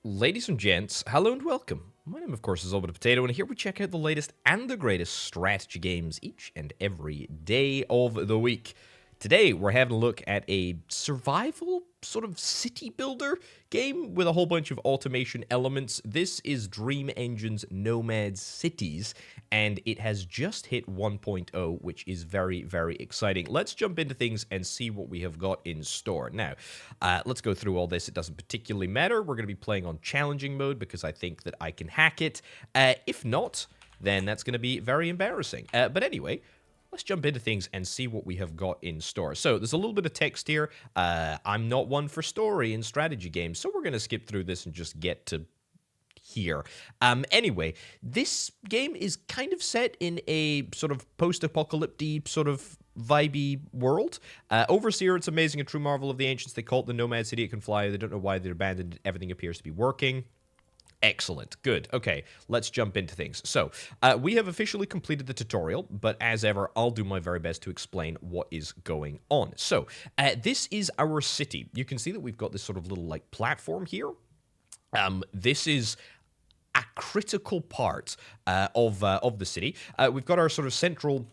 Ladies and gents, hello and welcome. My name, of course, is Orbital Potato, and here we check out the latest and the greatest strategy games each and every day of the week. Today, we're having a look at a survival sort of city builder game with a whole bunch of automation elements. This is Dream Engine's Nomad Cities, and it has just hit 1.0, which is very, very exciting. Let's jump into things and see what we have got in store. Now, let's go through all this. It doesn't particularly matter. We're going to be playing on challenging mode because I think that I can hack it. If not, then that's going to be very embarrassing. But anyway, let's jump into things and see what we have got in store. So there's a little bit of text here. I'm not one for story in strategy games, so we're going to skip through this and just get to here. Anyway, this game is kind of set in a sort of post-apocalyptic sort of vibey world. Overseer, it's amazing, a true marvel of the ancients. They call it the Nomad City. It can fly. They don't know why they're abandoned. Everything appears to be working. Excellent. Good. Okay, let's jump into things. So, we have officially completed the tutorial, but as ever, I'll do my very best to explain what is going on. So, this is our city. You can see that we've got this sort of little, like, platform here. This is a critical part of the city. We've got our sort of central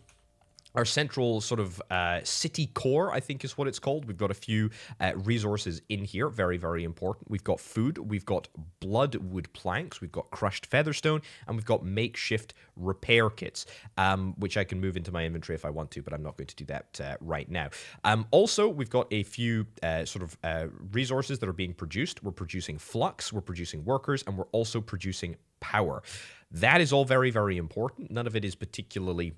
sort of city core, I think is what it's called. We've got a few resources in here, very, very important. We've got food, we've got bloodwood planks, we've got crushed featherstone, and we've got makeshift repair kits, which I can move into my inventory if I want to, but I'm not going to do that right now. Also, we've got a few sort of resources that are being produced. We're producing flux, we're producing workers, and we're also producing power. That is all very, very important. None of it is particularly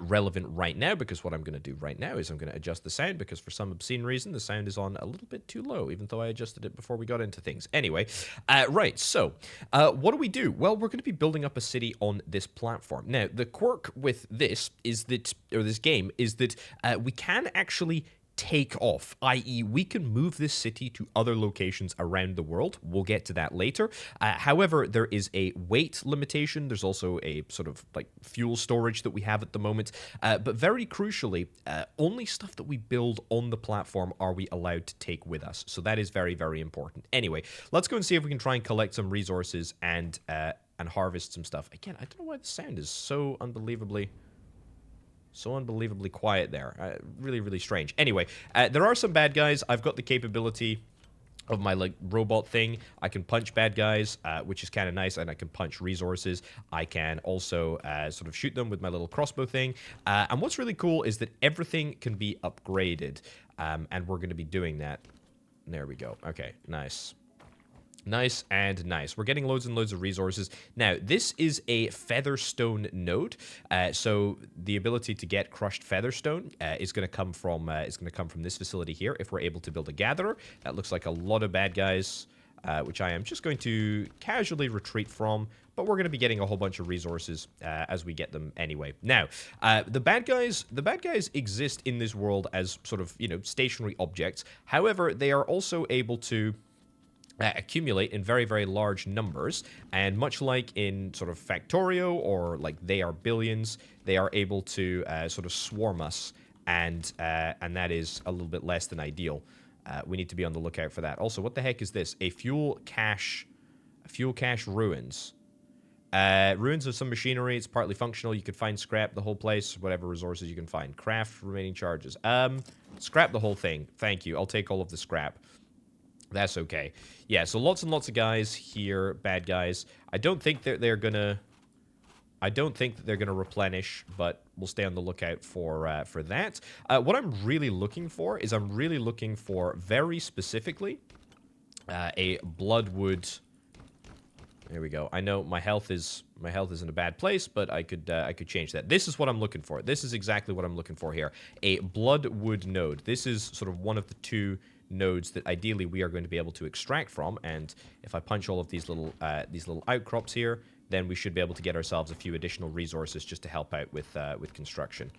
relevant right now, because what I'm going to do right now is I'm going to adjust the sound, because for some obscene reason the sound is on a little bit too low, even though I adjusted it before we got into things. Anyway, right, so what do? Well, we're going to be building up a city on this platform. Now, the quirk with this is that, or this game, is that we can actually take off, i.e. we can move this city to other locations around the world. We'll get to that later. However, there is a weight limitation. There's also a sort of like fuel storage that we have at the moment. But very crucially, only stuff that we build on the platform are we allowed to take with us. So that is very, very important. Anyway, let's go and see if we can try and collect some resources and harvest some stuff. Again, I don't know why the sound is so unbelievably quiet there. Really, really strange. Anyway, there are some bad guys. I've got the capability of my like robot thing. I can punch bad guys, which is kind of nice, and I can punch resources. I can also sort of shoot them with my little crossbow thing. And what's really cool is that everything can be upgraded, and we're going to be doing that. There we go. Okay, nice. Nice and nice. We're getting loads and loads of resources. Now, this is a featherstone node, so the ability to get crushed featherstone is going to come from this facility here. If we're able to build a gatherer, that looks like a lot of bad guys, which I am just going to casually retreat from. But we're going to be getting a whole bunch of resources as we get them anyway. Now, the bad guys exist in this world as sort of, you know, stationary objects. However, they are also able to accumulate in very, very large numbers, and much like in sort of Factorio or like They Are Billions, they are able to sort of swarm us, and that is a little bit less than ideal. We need to be on the lookout for that. Also, what the heck is this? A fuel cache ruins. Ruins of some machinery. It's partly functional. You could find scrap the whole place, whatever resources you can find. Craft remaining charges. Scrap the whole thing. Thank you. I'll take all of the scrap. That's okay. Yeah, so lots and lots of guys here, bad guys. I don't think that they're gonna replenish, but we'll stay on the lookout for that. What I'm really looking for is very specifically a bloodwood. There we go. I know my health is in a bad place, but I could change that. This is what I'm looking for. This is exactly what I'm looking for here. A bloodwood node. This is sort of one of the two nodes that ideally we are going to be able to extract from, and if I punch all of these little outcrops here, then we should be able to get ourselves a few additional resources just to help out with construction.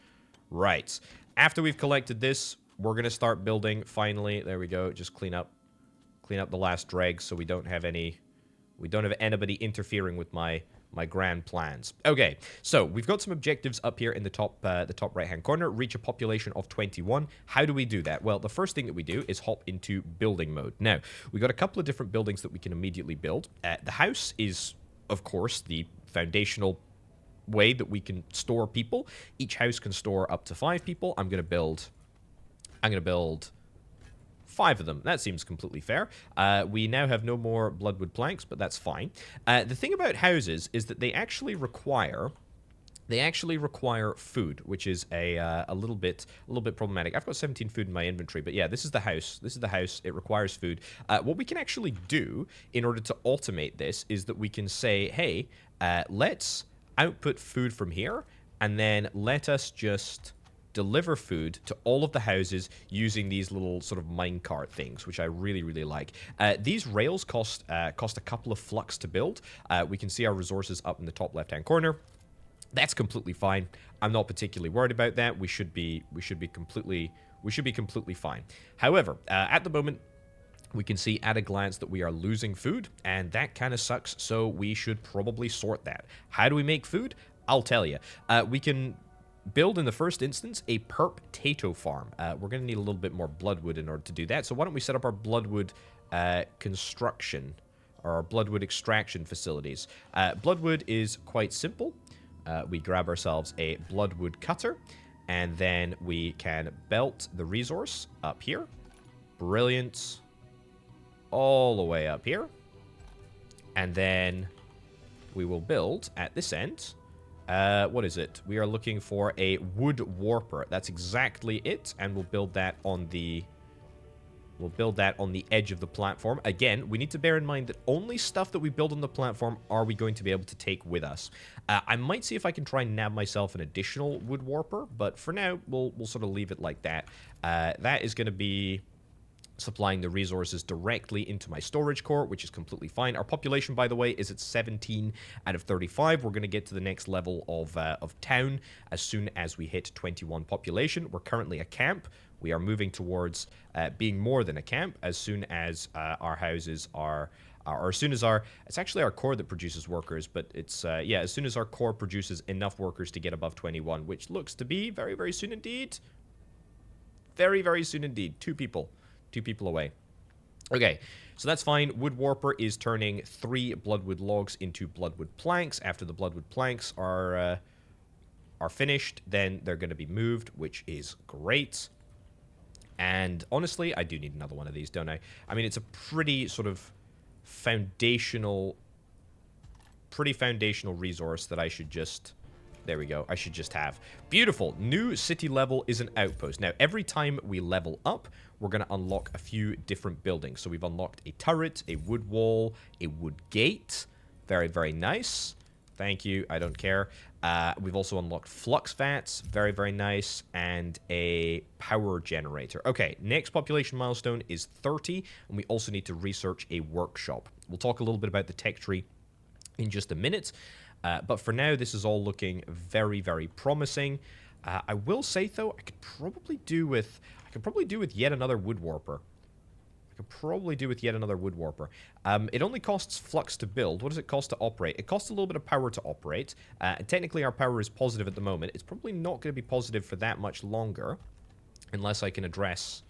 Right. After we've collected this, we're going to start building. Finally, there we go. Just clean up the last dregs so we don't have anybody interfering with my grand plans. Okay, so we've got some objectives up here in the top right-hand corner. Reach a population of 21. How do we do that? Well, the first thing that we do is hop into building mode. Now, we've got a couple of different buildings that we can immediately build. The house is, of course, the foundational way that we can store people. Each house can store up to 5 people. I'm gonna build 5 of them. That seems completely fair. We now have no more bloodwood planks, but that's fine. The thing about houses is that they actually require food, which is a little bit problematic. I've got 17 food in my inventory, but yeah, this is the house. This is the house. It requires food. What we can actually do in order to automate this is that we can say, hey, let's output food from here, and then let us just deliver food to all of the houses using these little sort of minecart things, which I really, really like. These rails cost a couple of flux to build. We can see our resources up in the top left-hand corner. That's completely fine. I'm not particularly worried about that. We should be completely fine. However, at the moment, we can see at a glance that we are losing food, and that kind of sucks, so we should probably sort that. How do we make food? I'll tell you. We can build, in the first instance, a potato farm. We're going to need a little bit more bloodwood in order to do that, so why don't we set up our bloodwood construction, or our bloodwood extraction facilities. Bloodwood is quite simple. We grab ourselves a bloodwood cutter, and then we can belt the resource up here. Brilliant. All the way up here. And then we will build at this end. What is it? We are looking for a wood warper. That's exactly it, and we'll build that on the edge of the platform. Again, we need to bear in mind that only stuff that we build on the platform are we going to be able to take with us. I might see if I can try and nab myself an additional wood warper, but for now, we'll sort of leave it like that. That is going to be supplying the resources directly into my storage core, which is completely fine. Our population, by the way, is at 17 out of 35. We're going to get to the next level of town as soon as we hit 21 population. We're currently a camp. We are moving towards being more than a camp as soon as our houses are, or as soon as it's actually our core that produces workers, but it's, yeah, as soon as our core produces enough workers to get above 21, which looks to be very, very soon indeed. Very, very soon indeed. 2 people away. Okay, so that's fine. Wood warper is turning 3 bloodwood logs into bloodwood planks. After the bloodwood planks are finished, then they're going to be moved, which is great. And honestly, I do need another one of these, don't I? I mean, it's a pretty sort of foundational resource that I should just... There we go. I should just have. Beautiful. New city level is an outpost. Now, every time we level up, we're going to unlock a few different buildings. So we've unlocked a turret, a wood wall, a wood gate. Very, very nice. Thank you. I don't care. We've also unlocked flux vats. Very, very nice. And a power generator. Okay, next population milestone is 30. And we also need to research a workshop. We'll talk a little bit about the tech tree in just a minute. But for now, this is all looking very, very promising. I will say, though, I could probably do with yet another wood warper. It only costs flux to build. What does it cost to operate? It costs a little bit of power to operate. And technically, our power is positive at the moment. It's probably not going to be positive for that much longer, unless I can address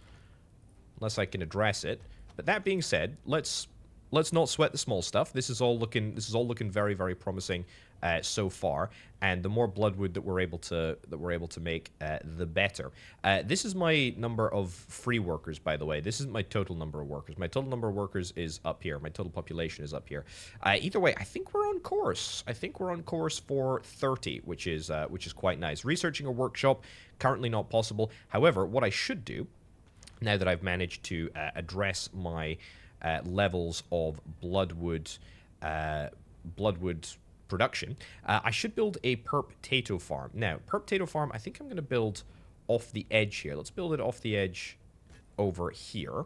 it. But that being said, let's not sweat the small stuff. This is all looking very, very promising so far. And the more bloodwood that we're able to make, the better. This is my number of free workers, by the way. This isn't my total number of workers. My total number of workers is up here. My total population is up here. Either way, I think we're on course. I think we're on course for 30, which is quite nice. Researching a workshop, currently not possible. However, what I should do, now that I've managed to address my levels of bloodwood production, I should build a potato farm. Now, potato farm, I think I'm going to build off the edge here. Let's build it off the edge over here.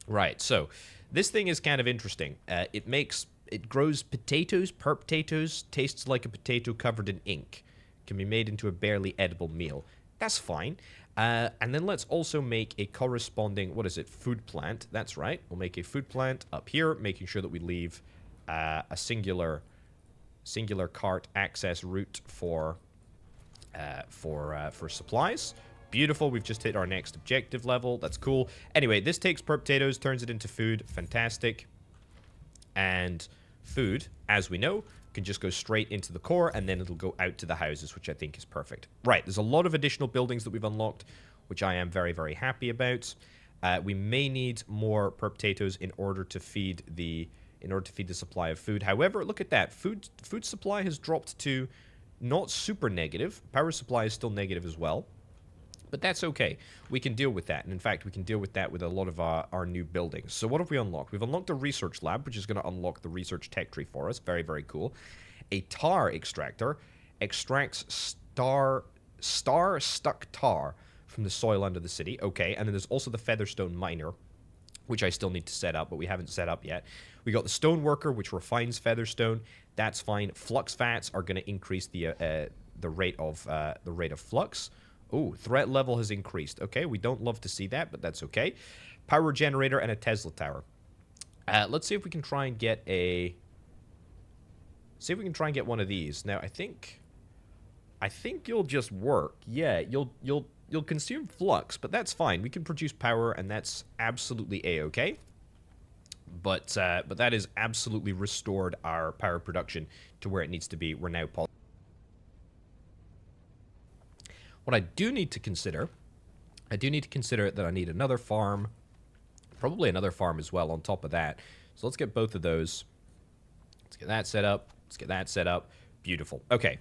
Right, so this thing is kind of interesting. It grows potatoes, potatoes, tastes like a potato covered in ink. Can be made into a barely edible meal. That's fine. And then let's also make a corresponding, what is it, food plant. That's right. We'll make a food plant up here, making sure that we leave a singular singular cart access route for supplies. Beautiful. We've just hit our next objective level. That's cool. Anyway, this takes potatoes, turns it into food. Fantastic. And food, as we know, can just go straight into the core, and then it'll go out to the houses, which I think is perfect. Right, there's a lot of additional buildings that we've unlocked, which I am very, very happy about. We may need more potatoes in order to feed the supply of food. However, look at that. Food supply has dropped to not super negative. Power supply is still negative as well. But that's okay. We can deal with that. And in fact, we can deal with that with a lot of our new buildings. So what have we unlocked? We've unlocked a research lab, which is going to unlock the research tech tree for us. Very, very cool. A tar extractor extracts star-stuck tar from the soil under the city. Okay, and then there's also the featherstone miner, which I still need to set up, but we haven't set up yet. We got the stone worker, which refines featherstone. That's fine. Flux vats are going to increase the rate of flux. Oh, threat level has increased. Okay, we don't love to see that, but that's okay. Power generator and a Tesla tower. Let's see if we can try and get a... See if we can try and get one of these. Now, I think you'll just work. Yeah, you'll consume flux, but that's fine. We can produce power, and that's absolutely a-okay. But that has absolutely restored our power production to where it needs to be. We're now... What I do need to consider that I need another farm, probably another farm as well on top of that. So let's get both of those. Let's get that set up. Let's get that set up. Beautiful. Okay.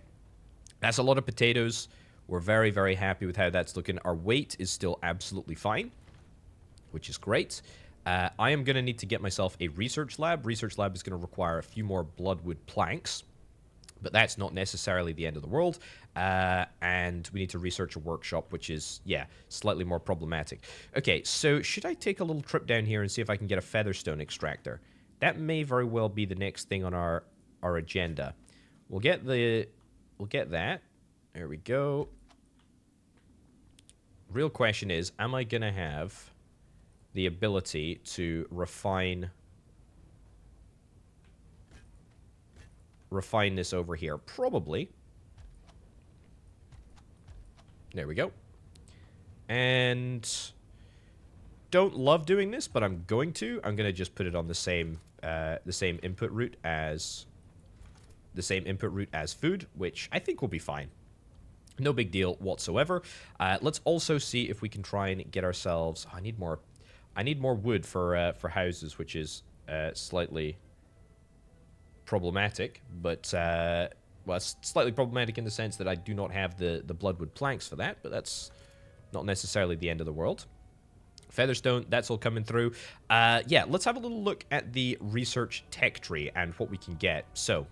That's a lot of potatoes. We're very, very happy with how that's looking. Our weight is still absolutely fine, which is great. I am going to need to get myself a research lab. Research lab is going to require a few more bloodwood planks, but that's not necessarily the end of the world. And we need to research a workshop, which is, yeah, slightly more problematic. Okay, so should I take a little trip down here and see if I can get a featherstone extractor? That may very well be the next thing on our agenda. We'll get that. There we go. Real question is, am I going to have the ability to refine this over here? Probably. There we go. And don't love doing this, but I'm going to. I'm going to just put it on the same input route as food, which I think will be fine. No big deal whatsoever. Let's also see if we can try and get ourselves... I need more wood for houses, which is slightly problematic, but well, it's slightly problematic in the sense that I do not have the bloodwood planks for that, but that's not necessarily the end of the world. Featherstone, that's all coming through. Yeah, let's have a little look at the research tech tree and what we can get. So,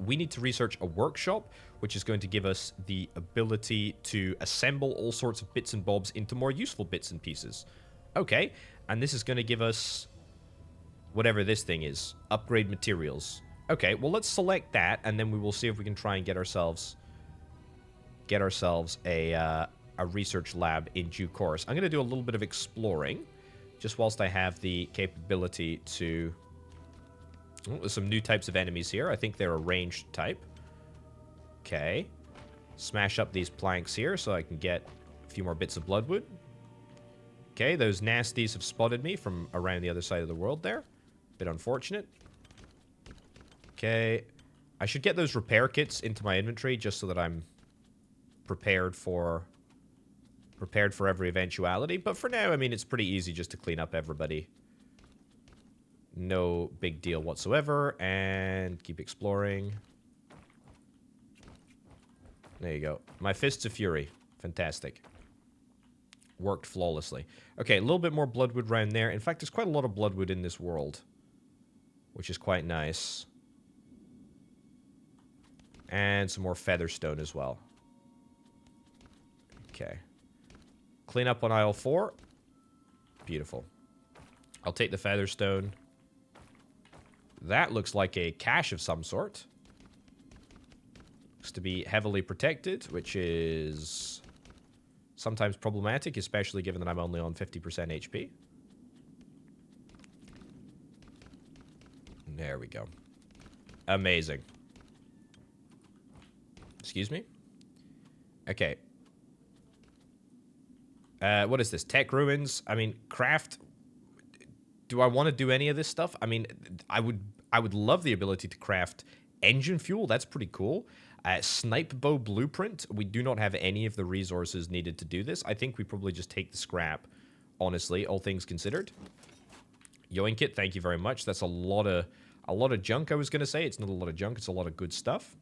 we need to research a workshop, which is going to give us the ability to assemble all sorts of bits and bobs into more useful bits and pieces. Okay, and this is going to give us whatever this thing is. Upgrade materials. Okay, well, let's select that, and then we will see if we can try and get ourselves a research lab in due course. I'm going to do a little bit of exploring, just whilst I have the capability to... Oh, there's some new types of enemies here. I think they're a ranged type. Okay. Smash up these planks here so I can get a few more bits of bloodwood. Okay, those nasties have spotted me from around the other side of the world there. Bit unfortunate. Okay. I should get those repair kits into my inventory just so that I'm prepared for every eventuality. But for now, I mean, it's pretty easy just to clean up everybody. No big deal whatsoever. And keep exploring. There you go. My Fists of Fury. Fantastic. Worked flawlessly. Okay, a little bit more bloodwood around there. In fact, there's quite a lot of bloodwood in this world, which is quite nice. And some more featherstone as well. Okay. Clean up on aisle 4. Beautiful. I'll take the featherstone. That looks like a cache of some sort. Looks to be heavily protected, which is sometimes problematic, especially given that I'm only on 50% HP. There we go. Amazing. Excuse me? Okay. What is this? Tech ruins? I mean, craft... Do I want to do any of this stuff? I mean, I would love the ability to craft engine fuel. That's pretty cool. Snipe bow blueprint. We do not have any of the resources needed to do this. I think we probably just take the scrap, honestly, all things considered. Yoink it, thank you very much. That's a lot of junk, I was going to say. It's not a lot of junk, it's a lot of good stuff.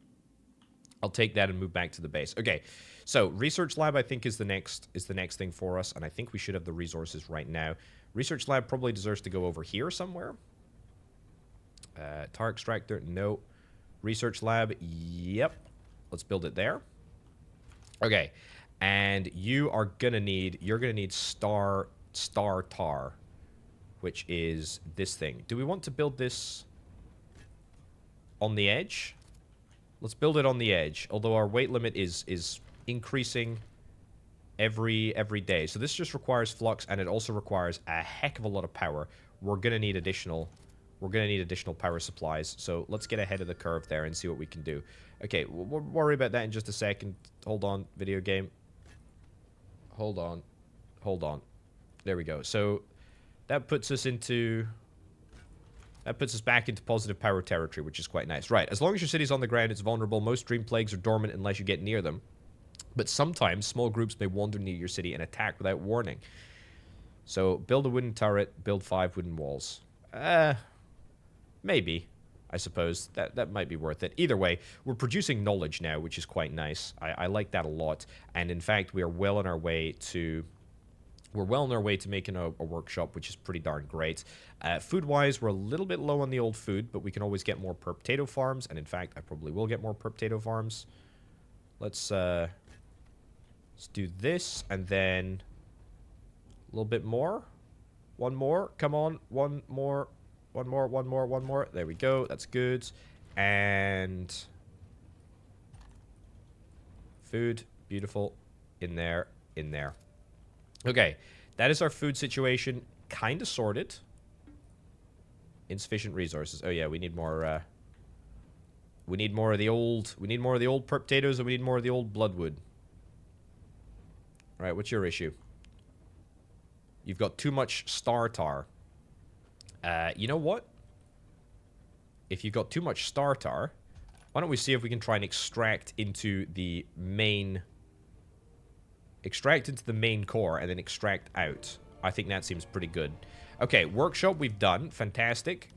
I'll take that and move back to the base. Okay, so research lab I think is the next thing for us, and I think we should have the resources right now. Research lab probably deserves to go over here somewhere. Tar extractor, no. Research lab, yep. Let's build it there. Okay, and you're gonna need star tar, which is this thing. Do we want to build this on the edge? Let's build it on the edge, although our weight limit is increasing every day. So this just requires flux, and it also requires a heck of a lot of power. We're gonna need additional power supplies. So let's get ahead of the curve there and see what we can do. Okay, we'll worry about that in just a second. Hold on, video game. Hold on. There we go. So that puts us back into positive power territory, which is quite nice. Right, as long as your city's on the ground, it's vulnerable. Most dream plagues are dormant unless you get near them. But sometimes, small groups may wander near your city and attack without warning. So, build a wooden turret, build 5 wooden walls. Maybe, I suppose. That might be worth it. Either way, we're producing knowledge now, which is quite nice. I like that a lot. And in fact, we are well on our way to... making a workshop, which is pretty darn great. Food-wise, we're a little bit low on the old food, but we can always get more potato farms. And in fact, I probably will get more potato farms. Let's do this, and then a little bit more. One more. Come on. One more. There we go. That's good. And food. Beautiful. In there. Okay, that is our food situation, kind of sorted. Insufficient resources. Oh yeah, we need more. We need more of the old perp potatoes, and we need more of the old bloodwood. All right, what's your issue? You've got too much star tar. You know what? If you've got too much star tar, why don't we see if we can try and extract into the main core and then extract out. I think that seems pretty good. Okay, workshop we've done. Fantastic.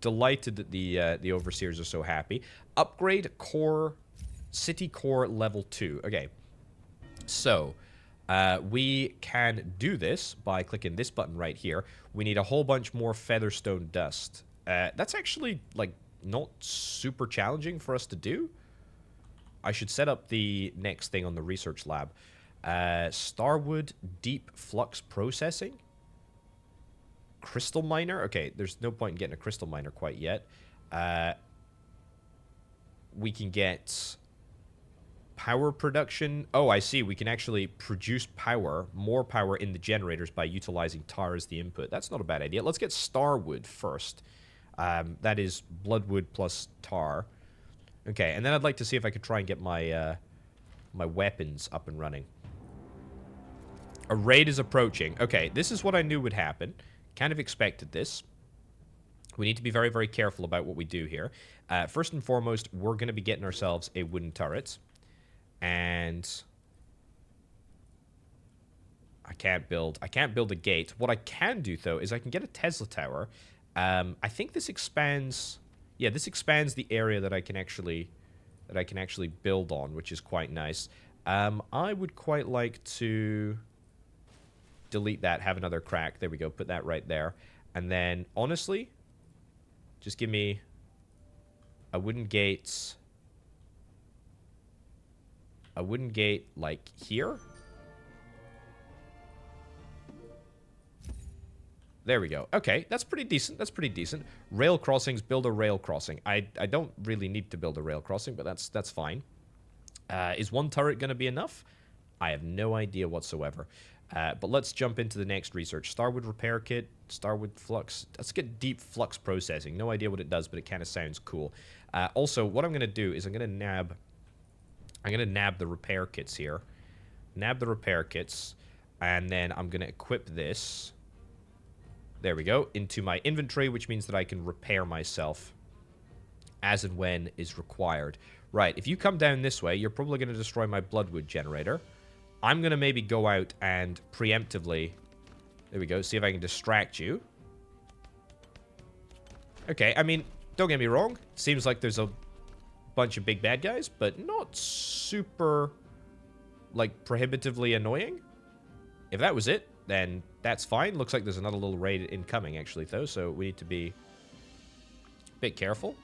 Delighted that the overseers are so happy. Upgrade core, city core level 2. Okay, so we can do this by clicking this button right here. We need a whole bunch more featherstone dust. That's actually like not super challenging for us to do. I should set up the next thing on the research lab. Starwood deep flux processing. Crystal miner. Okay, there's no point in getting a crystal miner quite yet. We can get power production. Oh, I see. We can actually produce more power in the generators by utilizing tar as the input. That's not a bad idea. Let's get starwood first. That is bloodwood plus tar. Okay, and then I'd like to see if I could try and get my my weapons up and running. A raid is approaching. Okay, this is what I knew would happen. Kind of expected this. We need to be very, very careful about what we do here. First and foremost, we're going to be getting ourselves a wooden turret. And I can't build a gate. What I can do, though, is I can get a Tesla tower. I think this expands... Yeah, this expands the area that I can actually build on, which is quite nice. I would quite like to delete that, have another crack. There we go, put that right there. And then, honestly, just give me a wooden gate. A wooden gate, like, here. There we go. Okay, that's pretty decent. That's pretty decent. Rail crossings, build a rail crossing. I don't really need to build a rail crossing, but that's fine. Is one turret going to be enough? I have no idea whatsoever. But let's jump into the next research. Starwood repair kit, Starwood flux. Let's get deep flux processing. No idea what it does, but it kind of sounds cool. Also, what I'm going to do is I'm going to nab the repair kits here. Nab the repair kits, and then I'm going to equip this. There we go, into my inventory, which means that I can repair myself as and when is required. Right, if you come down this way, you're probably going to destroy my bloodwood generator. I'm going to maybe go out and preemptively, there we go, see if I can distract you. Okay, I mean, don't get me wrong. Seems like there's a bunch of big bad guys, but not super, like, prohibitively annoying. If that was it, then that's fine. Looks like there's another little raid incoming, actually, though, so we need to be a bit careful.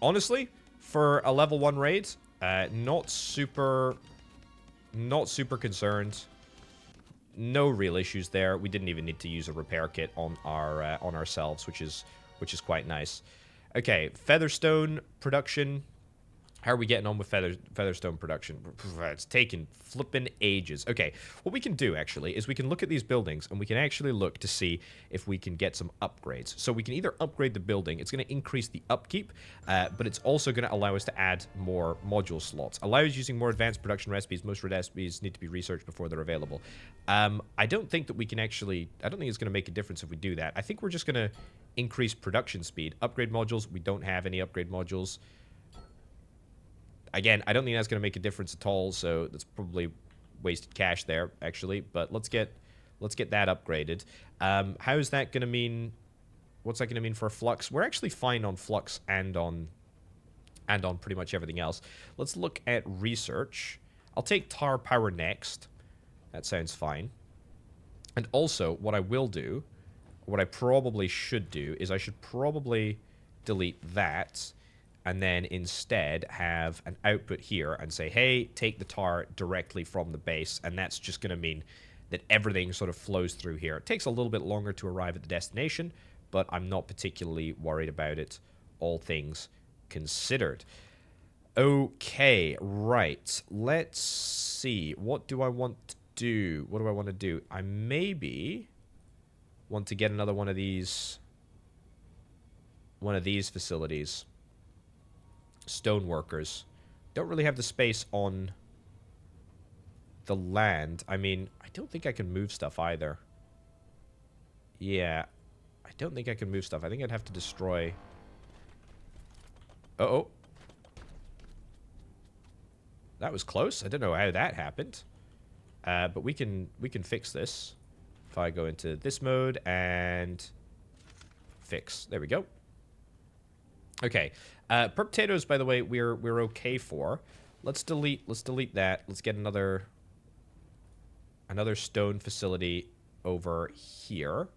Honestly, for a level 1 raid, not super concerned. No real issues there. We didn't even need to use a repair kit on ourselves, which is quite nice. Okay, Featherstone production. How are we getting on with Featherstone production? It's taking flippin' ages. Okay, what we can do, actually, is we can look at these buildings, and we can actually look to see if we can get some upgrades. So we can either upgrade the building. It's going to increase the upkeep, but it's also going to allow us to add more module slots. Allows using more advanced production recipes. Most recipes need to be researched before they're available. I don't think that we can actually... I don't think it's going to make a difference if we do that. I think we're just going to increase production speed. Upgrade modules. We don't have any upgrade modules. Again, I don't think that's going to make a difference at all, so that's probably wasted cash there, actually. But let's get that upgraded. How is that going to mean? What's that going to mean for flux? We're actually fine on flux and on pretty much everything else. Let's look at research. I'll take tar power next. That sounds fine. And also, what I will do, what I probably should do, is I should probably delete that. And then instead have an output here and say, hey, take the tar directly from the base. And that's just going to mean that everything sort of flows through here. It takes a little bit longer to arrive at the destination, but I'm not particularly worried about it, all things considered. Okay, right. Let's see. What do I want to do? What do I want to do? I maybe want to get another one of these facilities. Stoneworkers. Don't really have the space on the land. I mean, I don't think I can move stuff either. Yeah, I don't think I can move stuff. I think I'd have to destroy... Uh-oh. That was close. I don't know how that happened. But we can fix this. If I go into this mode and fix. There we go. Okay. Potatoes, by the way, we're okay for. Let's delete that. Let's get another stone facility over here.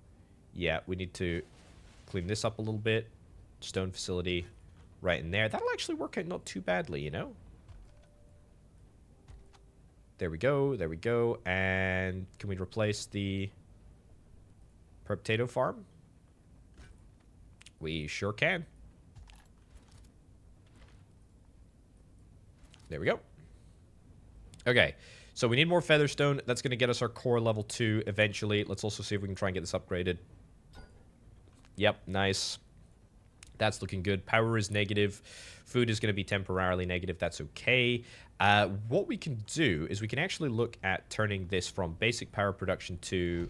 Yeah, we need to clean this up a little bit. Stone facility right in there. That'll actually work out not too badly, you know? There we go. There we go. And can we replace the potato farm? We sure can. There we go. Okay, so we need more featherstone. That's going to get us our core level 2 eventually. Let's also see if we can try and get this upgraded. Yep, nice. That's looking good. Power is negative. Food is going to be temporarily negative. That's okay. What we can do is we can actually look at turning this from basic power production to,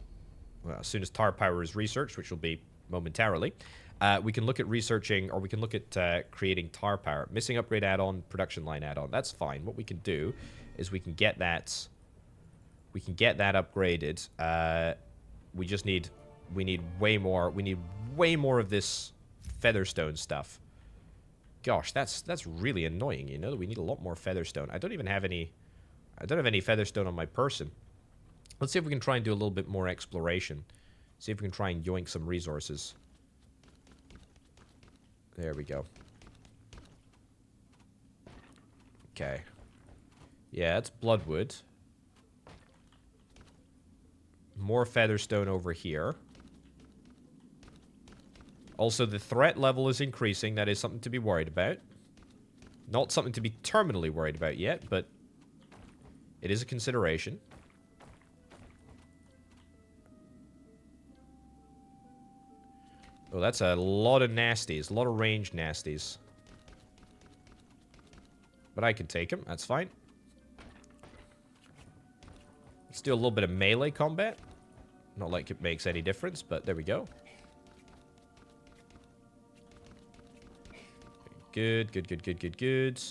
well, as soon as tar power is researched, which will be momentarily, we can look at researching, or we can look at creating tar power. Missing upgrade add-on, production line add-on. That's fine. What we can do is we can get that upgraded. We need way more of this featherstone stuff. Gosh, that's really annoying, you know, that we need a lot more featherstone. I don't have any featherstone on my person. Let's see if we can try and do a little bit more exploration. See if we can try and yoink some resources. There we go. Okay. Yeah, it's bloodwood. More featherstone over here. Also, the threat level is increasing. That is something to be worried about. Not something to be terminally worried about yet, but It is a consideration. Oh, that's a lot of nasties. A lot of ranged nasties. But I can take them. That's fine. Let's do a little bit of melee combat. Not like it makes any difference, but there we go. Good, good, good, good, good, good.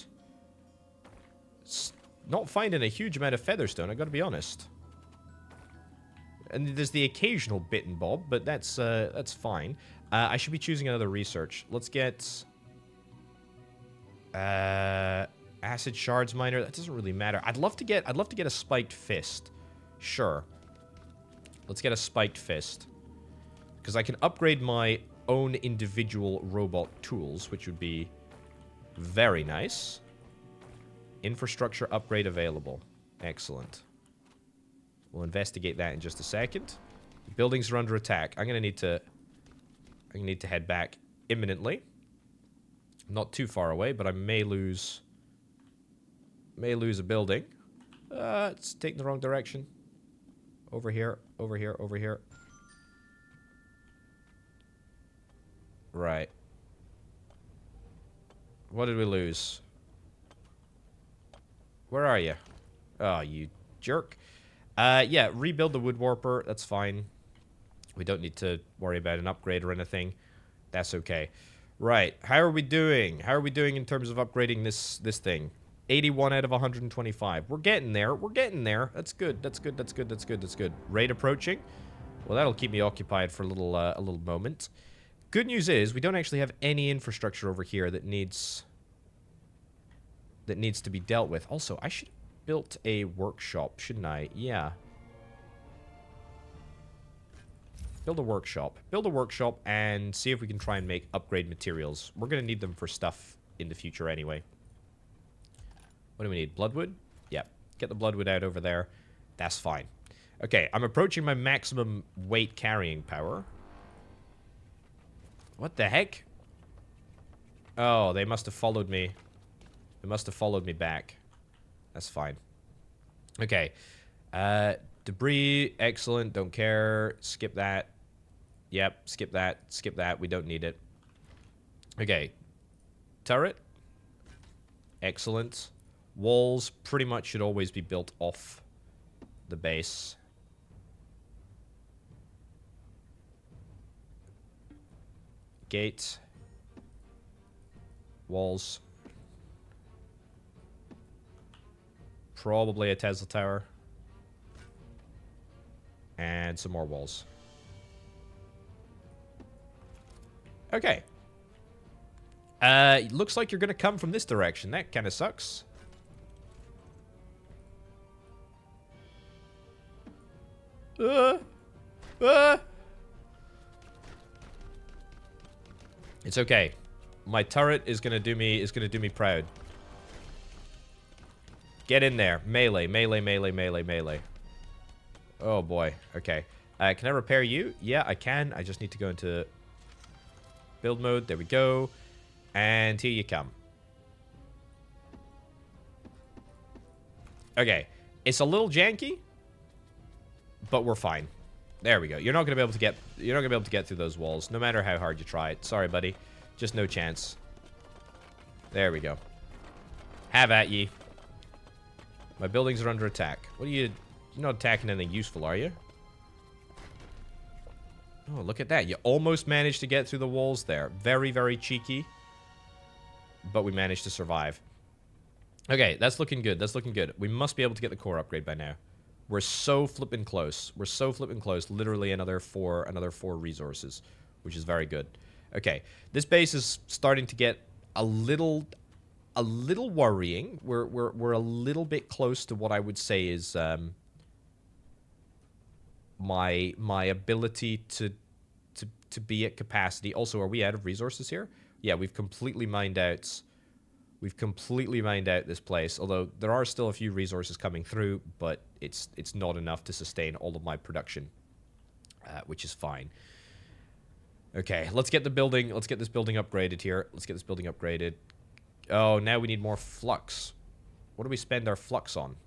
Not finding a huge amount of featherstone, I gotta be honest. And there's the occasional bit and bob, but that's fine. I should be choosing another research. Let's get acid shards miner. That doesn't really matter. I'd love to get a spiked fist. Sure. Let's get a spiked fist. Because I can upgrade my own individual robot tools, which would be very nice. Infrastructure upgrade available. Excellent. We'll investigate that in just a second. The buildings are under attack. I'm gonna need to head back imminently. Not too far away, but I may lose a building. It's taking the wrong direction. Over here, over here, over here. Right. What did we lose? Where are you? Oh, you jerk. Yeah, rebuild the wood warper. That's fine. We don't need to worry about an upgrade or anything. That's okay. Right. How are we doing? How are we doing in terms of upgrading this thing? 81 out of 125. We're getting there. We're getting there. That's good. That's good. That's good. That's good. That's good. Raid approaching. Well, that'll keep me occupied for a little moment. Good news is we don't actually have any infrastructure over here that needs to be dealt with. Also, I should have built a workshop, shouldn't I? Yeah. Build a workshop. Build a workshop and see if we can try and make upgrade materials. We're going to need them for stuff in the future anyway. What do we need? Bloodwood? Yep. Get the bloodwood out over there. That's fine. Okay, I'm approaching my maximum weight carrying power. What the heck? Oh, they must have followed me. They must have followed me back. That's fine. Okay. Debris. Excellent. Don't care. Skip that. Yep. Skip that. Skip that. We don't need it. Okay. Turret. Excellent. Walls pretty much should always be built off the base. Gate. Walls. Probably a Tesla tower. And some more walls. Okay. Looks like you're gonna come from this direction. That kind of sucks. It's okay. My turret is gonna do me proud. Get in there. Melee, melee, melee, melee, melee. Oh boy. Okay. Can I repair you? Yeah, I can. I just need to go into build mode. There we go. And here you come. Okay. It's a little janky, but we're fine. There we go. You're not gonna be able to get through those walls, no matter how hard you try it. Sorry, buddy. Just no chance. There we go. Have at ye. My buildings are under attack. What are you... You're not attacking anything useful, are you? Oh, look at that. You almost managed to get through the walls there. Very, very cheeky. But we managed to survive. Okay, that's looking good. That's looking good. We must be able to get the core upgrade by now. We're so flippin' close. We're so flippin' close. Literally another four resources, which is very good. Okay, this base is starting to get a little worrying. We're a little bit close to what I would say is my ability to be at capacity. Also, are we out of resources here? Yeah, we've completely mined out. We've completely mined out this place. Although there are still a few resources coming through, but it's not enough to sustain all of my production, which is fine. Okay, let's get the building. Let's get this building upgraded here. Let's get this building upgraded. Oh, now we need more flux. What do we spend our flux on?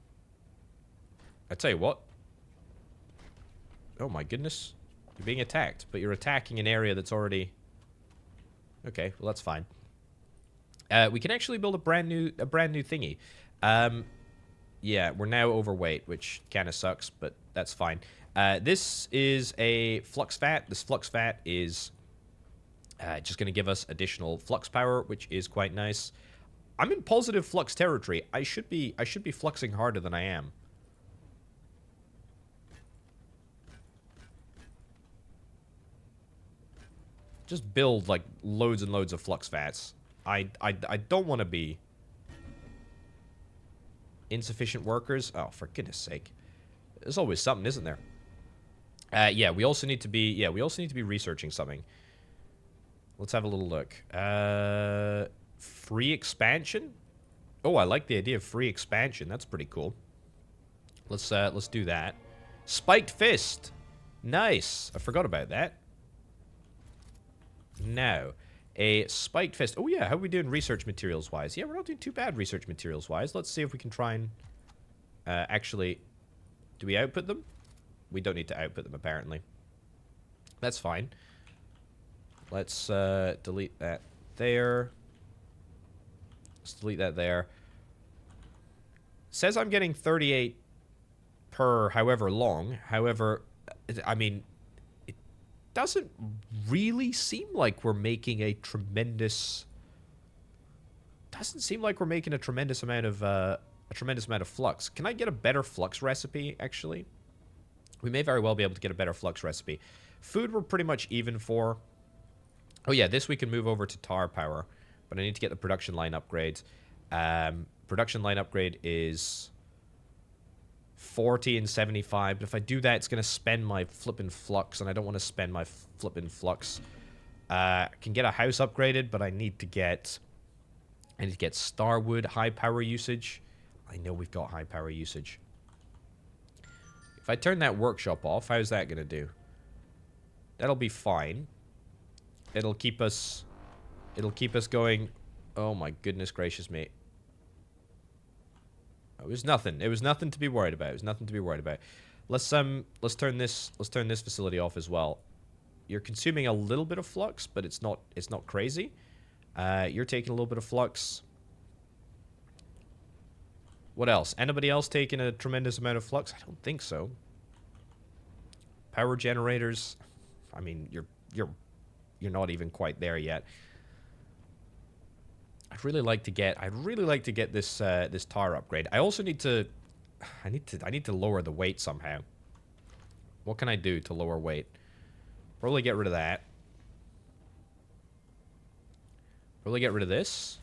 I tell you what. Oh my goodness. You're being attacked, but you're attacking an area that's already... Okay, well that's fine. We can actually build a brand new thingy. Yeah, we're now overweight, which kind of sucks, but that's fine. This is a flux vat. This flux vat is just going to give us additional flux power, which is quite nice. I'm in positive flux territory. I should be fluxing harder than I am. Just build like loads and loads of flux vats. I don't want to be insufficient workers. Oh, for goodness sake. There's always something, isn't there? Yeah, we also need to be researching something. Let's have a little look. Free expansion? Oh, I like the idea of free expansion. That's pretty cool. Let's do that. Spiked fist. Nice. I forgot about that. Now, a spiked fist. Oh yeah, how are we doing research materials wise? Yeah, we're not doing too bad research materials wise. Let's see if we can try and actually, do we output them? We don't need to output them apparently. That's fine. Let's delete that there. Let's delete that there. Says I'm getting 38 per however long. However, I mean, it doesn't really seem like we're making a tremendous... Doesn't seem like we're making a tremendous amount of flux. Can I get a better flux recipe, actually? We may very well be able to get a better flux recipe. Food we're pretty much even for. Oh yeah, this we can move over to tar power. But I need to get the production line upgrade. Production line upgrade is 40 and 75. But if I do that, it's going to spend my flippin' flux. And I don't want to spend my flippin' flux. I can get a house upgraded, but I need to get Starwood high power usage. I know we've got high power usage. If I turn that workshop off, how's that going to do? That'll be fine. It'll keep us going. Oh my goodness gracious me. It was nothing. It was nothing to be worried about. It was nothing to be worried about. Let's turn this facility off as well. You're consuming a little bit of flux, but it's not crazy. You're taking a little bit of flux. What else? Anybody else taking a tremendous amount of flux? I don't think so. Power generators. I mean, you're not even quite there yet. I'd really like to get this this tar upgrade. I also need to I need to lower the weight somehow. What can I do to lower weight? Probably get rid of that. Probably get rid of this.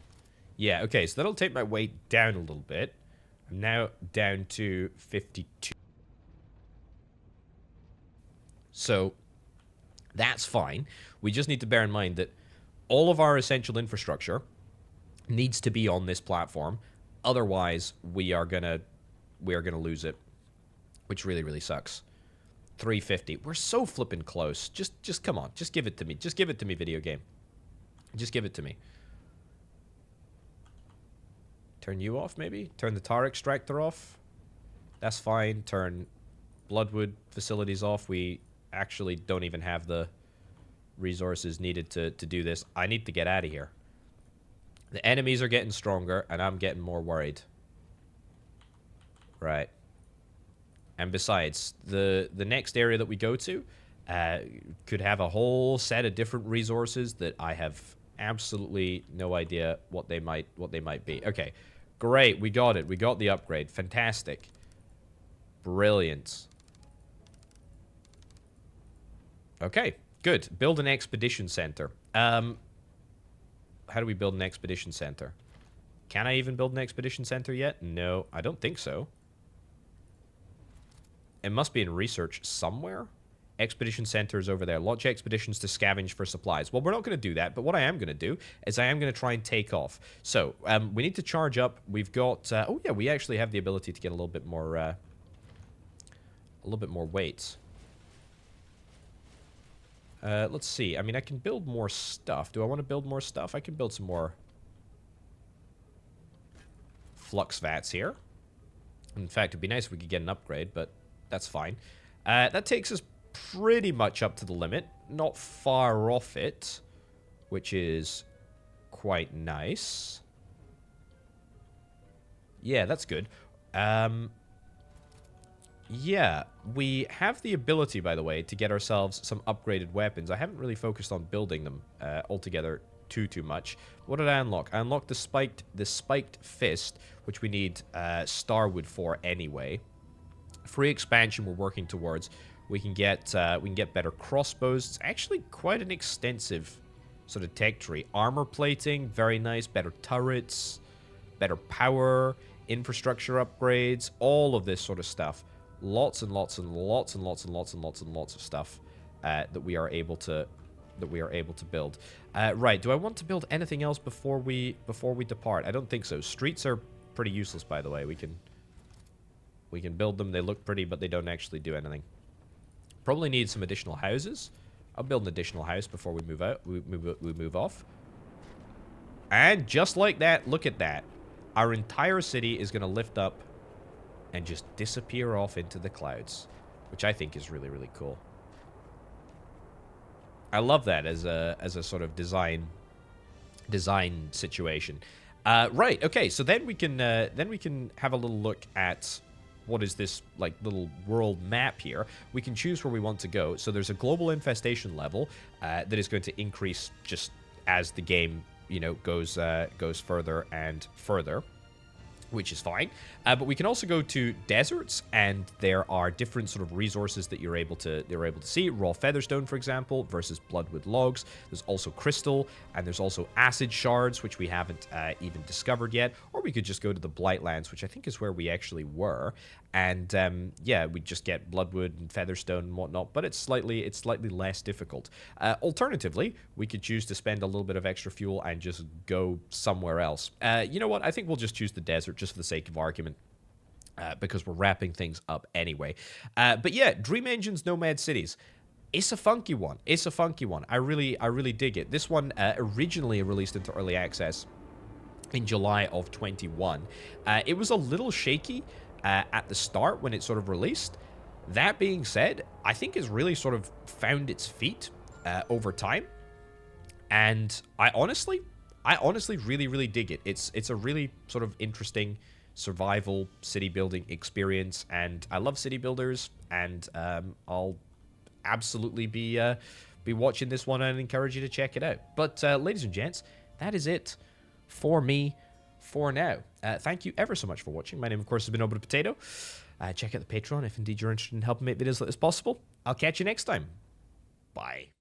Yeah, okay, so that'll take my weight down a little bit. I'm now down to 52. So, that's fine. We just need to bear in mind that all of our essential infrastructure needs to be on this platform. Otherwise, we are gonna lose it, which really, really sucks. 350. We're so flippin' close. Just come on. Just give it to me. Just give it to me, video game. Just give it to me. Turn you off, maybe? Turn the tar extractor off? That's fine. Turn Bloodwood facilities off. We actually don't even have the resources needed to do this. I need to get out of here. The enemies are getting stronger, and I'm getting more worried. Right. And besides, the next area that we go to could have a whole set of different resources that I have absolutely no idea what they might be. Okay. Great, we got it. We got the upgrade. Fantastic. Brilliant. Okay, good. Build an expedition center. How do we build an expedition center? Can I even build an expedition center yet? No, I don't think so. It must be in research somewhere. Expedition center is over there. Launch expeditions to scavenge for supplies. Well, we're not going to do that, but what I am going to do is I am going to try and take off. So, we need to charge up. We've got... oh, yeah, we actually have the ability to get a little bit more weight. Let's see. I mean, I can build more stuff. Do I want to build more stuff? I can build some more flux vats here. In fact, it'd be nice if we could get an upgrade, but that's fine. That takes us pretty much up to the limit. Not far off it, which is quite nice. Yeah, that's good. Yeah, we have the ability, by the way, to get ourselves some upgraded weapons. I haven't really focused on building them altogether too much. What did I unlock? I unlocked the spiked fist, which we need starwood for anyway. Free expansion we're working towards. We can get better crossbows. It's actually quite an extensive sort of tech tree. Armor plating, very nice. Better turrets, better power, infrastructure upgrades, all of this sort of stuff. Lots and lots and lots and lots and lots and lots and lots of stuff that we are able to build. Right, do I want to build anything else before we depart? I don't think so. Streets are pretty useless, by the way. We can build them. They look pretty, but they don't actually do anything. Probably need some additional houses. I'll build an additional house before we move out. We move off. And just like that, look at that. Our entire city is going to lift up and just disappear off into the clouds, which I think is really, really cool. I love that as a sort of design situation. Right. Okay. So then we can have a little look at what is this like little world map here. We can choose where we want to go. So there's a global infestation level that is going to increase just as the game, you know, goes further and further, which is fine. But we can also go to deserts, and there are different sort of resources that you're able to see. Raw featherstone, for example, versus bloodwood logs. There's also crystal, and there's also acid shards, which we haven't even discovered yet. Or we could just go to the Blightlands, which I think is where we actually were. And yeah, we just get bloodwood and featherstone and whatnot, but it's slightly less difficult. Alternatively, we could choose to spend a little bit of extra fuel and just go somewhere else. You know what? I think we'll just choose the desert just for the sake of argument. Because we're wrapping things up anyway. But yeah, Dream Engine's Nomad Cities. It's a funky one. It's a funky one. I really dig it. This one originally released into early access in July of 21. It was a little shaky at the start when it sort of released. That being said, I think it's really sort of found its feet over time. And I honestly really dig it. It's a really sort of interesting survival city building experience, and I love city builders, and I'll absolutely be watching this one and encourage you to check it out. But ladies and gents, that is it for me for now. Thank you ever so much for watching. My name, of course, has been Orbital Potato. Check out the Patreon if indeed you're interested in helping make videos like this possible. I'll catch you next time. Bye.